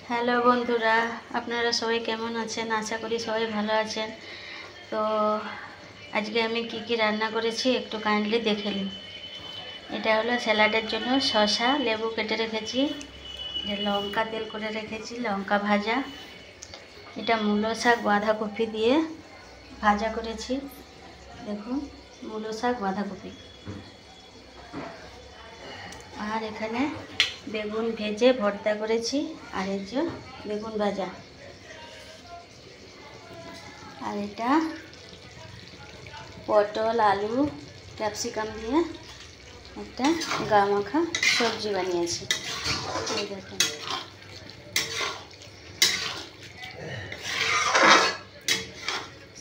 Hello বন্ধুরা, আপনারা সবাই কেমন আছেন? আশা করি সবাই ভালো আছেন। তো আজকে আমি কি রান্না করেছি একটু কাইন্ডলি দেখে নিন। এটা হলো স্যালাডের জন্য শসা লেবু কেটে রেখেছি, লঙ্কা তেল করে রেখেছি, লঙ্কা ভাজা। এটা মূলো শাক বাঁধাকপি দিয়ে ভাজা করেছি। দেখুন, মূলো শাক বাঁধাকপি। আর এখানে বেগুন ভেজে ভর্তা করেছি, আর এই যে বেগুন ভাজা। আর এটা পটল আলু ক্যাপসিকাম দিয়ে একটা গা মাখা সবজি বানিয়েছি। এই দেখুন,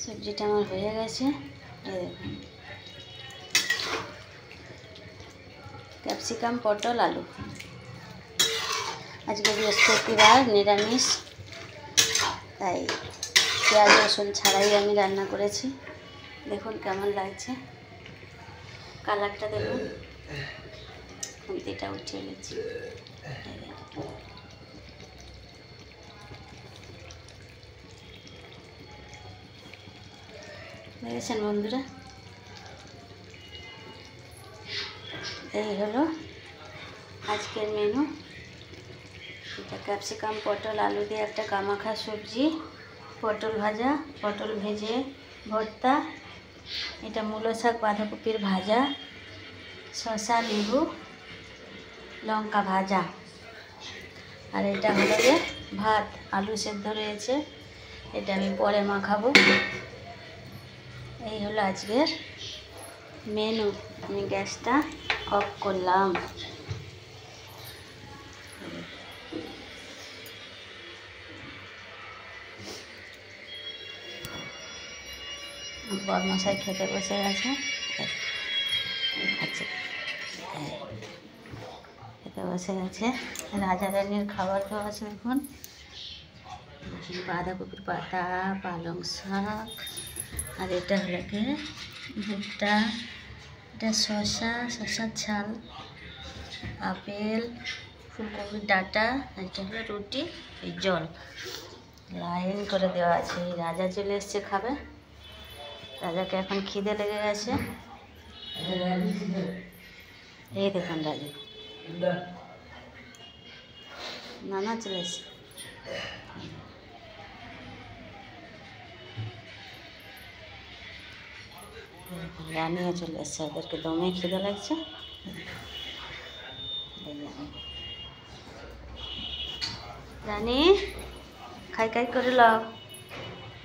সবজিটা আমার হয়ে গেছে। এই দেখুন, ক্যাপসিকাম পটল আলু। আজকে বৃহস্পতিবার, নিরামিষ, তাই পেঁয়াজ রসুন ছাড়াই আমি রান্না করেছি। দেখুন কেমন লাগছে, কালারটা দেখুন। খুন্তিটা উঠিয়ে নিচ্ছি। দেখেছেন বন্ধুরা, এই হলো আজকের মেনু। এটা ক্যাপসিকাম পটল আলু দিয়ে একটা গামাখা সবজি, পটল ভাজা, পটল ভেজে ভর্তা, এটা মূলো শাক বাঁধাকপির ভাজা, শসা লেবু লঙ্কা ভাজা, আর এটা হলো যে ভাত আলু সেদ্ধ রয়েছে, এটা আমি পরে মাখাবো। এই হলো আজকের মেনু। আমি গ্যাসটা অফ করলাম। বরমশাই খেতে বসে গেছে, খাচ্ছে, খেতে বসে গেছে। রাজা রানীর খাবার দেওয়া আছে। দেখুন, বাঁধাকপির পাতা, পালং শাক, আর এটা হলো কি ভুট্টা, এটা শশার ছাল, আপেল, ফুলকপির ডাঁটা, এটা হলো রুটি, এই জল লাইন করে দেওয়া আছে। এই রাজা চলে এসছে খাবে। রাজাকে এখন খিদে লেগে গেছে। এই দেখুন রাজা, নানা চলে এসছে। রানিও চলে এসছে, ওদেরকে দমে খিদে লাগছে। রানী খাই খাই করে লাও।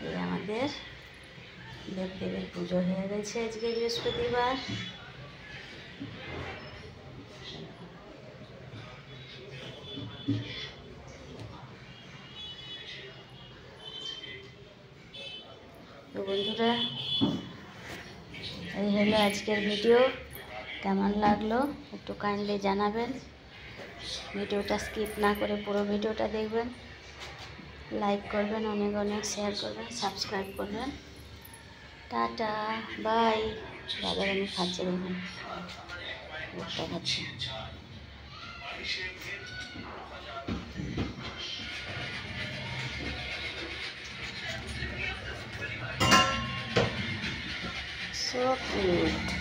এই আমাদের দেবদেবীর পুজো হয়ে গেছে আজকে বৃহস্পতিবার। তো বন্ধুরা, এই হলো আজকের ভিডিও। কেমন লাগলো একটু কাইন্ডলি জানাবেন। ভিডিওটা স্কিপ না করে পুরো ভিডিওটা দেখবেন, লাইক করবেন, অনেক অনেক শেয়ার করবেন, সাবস্ক্রাইব করবেন। Tata, bye. রাজা রানী খাচ্ছে, দেখুন ভুট্টা খাচ্ছে। So cute.